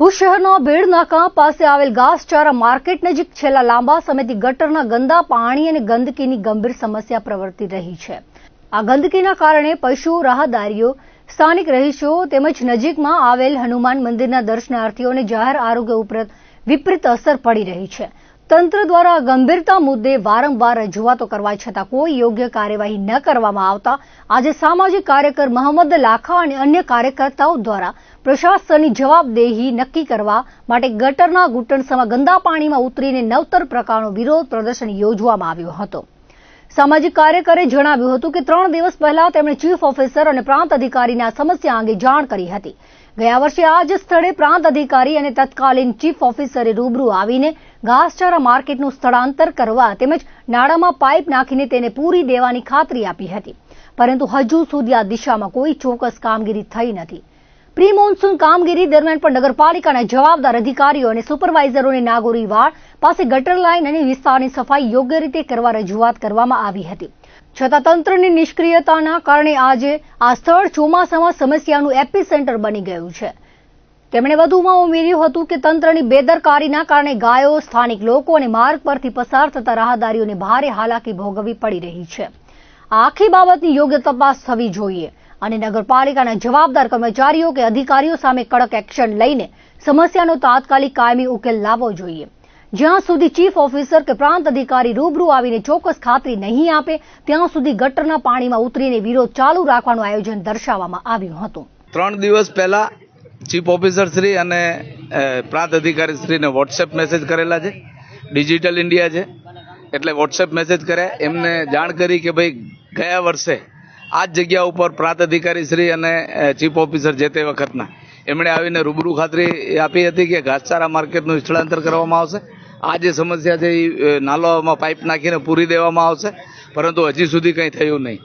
ભુજ શહેરના ભેડ નાકા પાસે આવેલ ઘાસચારા માર્કેટ નજીક છેલ્લા લાંબા સમયથી ગટરના ગંદા પાણી અને ગંદકીની ગંભીર સમસ્યા પ્રવર્તી રહી છે। આ ગંદકીના કારણે પશુ રાહદારીઓ, સ્થાનિક રહીશો તેમજ નજીકમાં આવેલ હનુમાન મંદિરના દર્શનાર્થીઓને જાહેર આરોગ્ય ઉપર વિપરીત અસર પડી રહી છે। તંત્ર દ્વારા ગંભીરતા મુદ્દે વારંવાર રજૂઆતો કરવા છતાં કોઈ યોગ્ય કાર્યવાહી ન કરવામાં આવતા આજે સામાજિક કાર્યકર મોહમ્મદ લાખા અને અન્ય કાર્યકર્તાઓ દ્વારા પ્રશાસનની જવાબદેહી નક્કી કરવા માટે ગટરના ઘૂંટણસમાં ગંદા પાણીમાં ઉતરીને નવતર પ્રકારનો વિરોધ પ્રદર્શન યોજવામાં આવ્યો હતો। સામાજિક કાર્યકરે જણાવ્યું હતું કે 3 દિવસ પહેલા તેમણે ચીફ ઓફિસર અને પ્રાંત અધિકારીને આ સમસ્યા અંગે જાણ કરી હતી। ગયા વર્ષે આ જ સ્થળે પ્રાંત અધિકારી અને તત્કાલીન ચીફ ઓફિસરે રૂબરૂ આવીને ઘાસચારા માર્કેટનું સ્થળાંતર કરવા તેમજ નાળામાં પાઇપ નાખીને તેને પૂરી દેવાની ખાતરી આપી હતી, પરંતુ હજુ સુધી આ દિશામાં કોઈ ચોક્કસ કામગીરી થઈ નથી। પ્રી મોન્સૂન કામગીરી દરમિયાન પણ નગરપાલિકાના જવાબદાર અધિકારીઓ અને સુપરવાઇઝરોને નાગોરીવાડ પાસે ગટર લાઇન અને વિસ્તારની સફાઈ યોગ્ય રીતે કરવા રજૂઆત કરવામાં આવી હતી, છતાં તંત્રની નિષ્ક્રિયતાના કારણે આજે આ સ્થળ ચોમાસામાં સમસ્યાનું એપિસેન્ટર બની ગયું છે। તેમણે વધુમાં ઉમેર્યું હતું કે તંત્રની બેદરકારીના કારણે ગાયો, સ્થાનિક લોકો અને માર્ગ પરથી પસાર થતા રાહદારીઓને ભારે હાલાકી ભોગવવી પડી રહી છે। આ આખી બાબતની યોગ્ય તપાસ થવી જોઈએ અને નગરપાલિકાના જવાબદાર કર્મચારીઓ કે અધિકારીઓ સામે કડક એક્શન લઈને સમસ્યાનો તાત્કાલિક કાયમી ઉકેલ લાવવો જોઈએ। જ્યાં સુધી ચીફ ઓફિસર કે પ્રાંત અધિકારી રૂબરૂ આવીને ચોક્કસ ખાતરી નહીં આપે ત્યાં સુધી ગટરના પાણીમાં ઉતરીને વિરોધ ચાલુ રાખવાનું આયોજન દર્શાવવામાં આવ્યું હતું। 3 દિવસ પહેલા ચીફ ઓફિસર શ્રી અને પ્રાંત અધિકારી શ્રીને વોટ્સએપ મેસેજ કરેલા છે। ડિજિટલ ઇન્ડિયા છે એટલે વોટ્સએપ મેસેજ કર્યા, એમને જાણ કરી કે ભાઈ ગયા વર્ષે આ જ જગ્યા ઉપર પ્રાંત અધિકારી શ્રી અને ચીફ ઓફિસર જે તે વખતના એમણે આવીને રૂબરૂ ખાતરી આપી હતી કે ઘાસચારા માર્કેટનું સ્થળાંતર કરવામાં આવશે। આ જે સમસ્યા છે એ નાલામાં પાઇપ નાખીને પૂરી દેવામાં આવશે, પરંતુ હજી સુધી કંઈ થયું નહીં।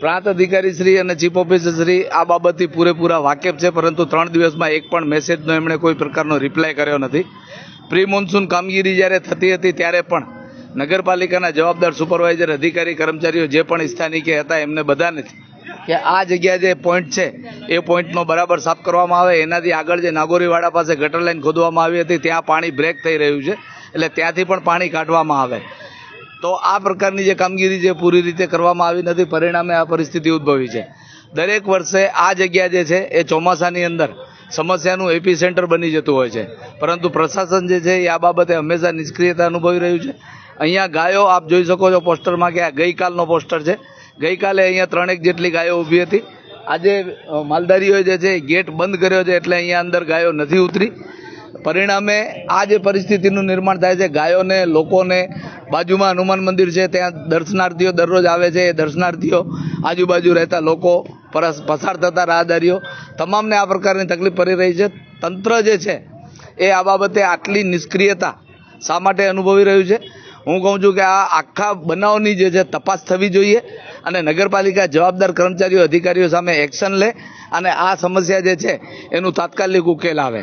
પ્રાંત અધિકારી શ્રી અને ચીફ ઓફિસર શ્રી આ બાબતથી પૂરેપૂરા વાકેફ છે, પરંતુ 3 દિવસમાં એક પણ મેસેજનો એમણે કોઈ પ્રકારનો રિપ્લાય કર્યો નથી। પ્રી મોન્સૂન કામગીરી જ્યારે થતી હતી ત્યારે પણ નગરપાલિકાના જવાબદાર સુપરવાઇઝર, અધિકારી, કર્મચારીઓ જે પણ સ્થાનિકે હતા એમને બધાને કે આ જગ્યા જે પોઈન્ટ છે એ પોઈન્ટનો બરાબર સાફ કરવામાં આવે। એનાથી આગળ જે નાગોરીવાડા પાસે ગટર લાઈન ખોદવામાં આવી હતી ત્યાં પાણી બ્રેક થઈ રહ્યું છે, એટલે ત્યાંથી પણ પાણી કાઢવામાં આવે। તો આ પ્રકારની જે કામગીરી છે પૂરી રીતે કરવામાં આવી નથી, પરિણામે આ પરિસ્થિતિ ઉદ્ભવી છે। દરેક વર્ષે આ જગ્યા જે છે એ ચોમાસાની અંદર સમસ્યાનું એપિસેન્ટર બની જતું હોય છે, પરંતુ પ્રશાસન જે છે એ આ બાબતે હંમેશા નિષ્ક્રિયતા અનુભવી રહ્યું છે। અહીંયા ગાયો આપ જોઈ શકો છો પોસ્ટરમાં કે આ ગઈકાલનો પોસ્ટર છે। ગઈકાલે અહીંયા 3 જેટલી ગાયો ઊભી હતી। આજે માલધારીઓએ જે છે ગેટ બંધ કર્યો છે એટલે અહીંયા અંદર ગાયો નથી ઉતરી। પરિણામે આ જે પરિસ્થિતિનું નિર્માણ થાય છે, ગાયોને, લોકોને, બાજુમાં હનુમાન મંદિર છે ત્યાં દર્શનાર્થીઓ દરરોજ આવે છે, એ દર્શનાર્થીઓ, આજુબાજુ રહેતા લોકો, પસાર થતા રાહદારીઓ તમામને આ પ્રકારની તકલીફ પડી રહી છે। તંત્ર જે છે એ આ બાબતે આટલી નિષ્ક્રિયતા શા માટે અનુભવી રહ્યું છે? હું કહું છું કે આ આખા બનાવની જે છે તપાસ થવી જોઈએ અને નગરપાલિકા જવાબદાર કર્મચારીઓ, અધિકારીઓ સામે એક્શન લે અને આ સમસ્યા જે છે એનું તાત્કાલિક ઉકેલ આવે।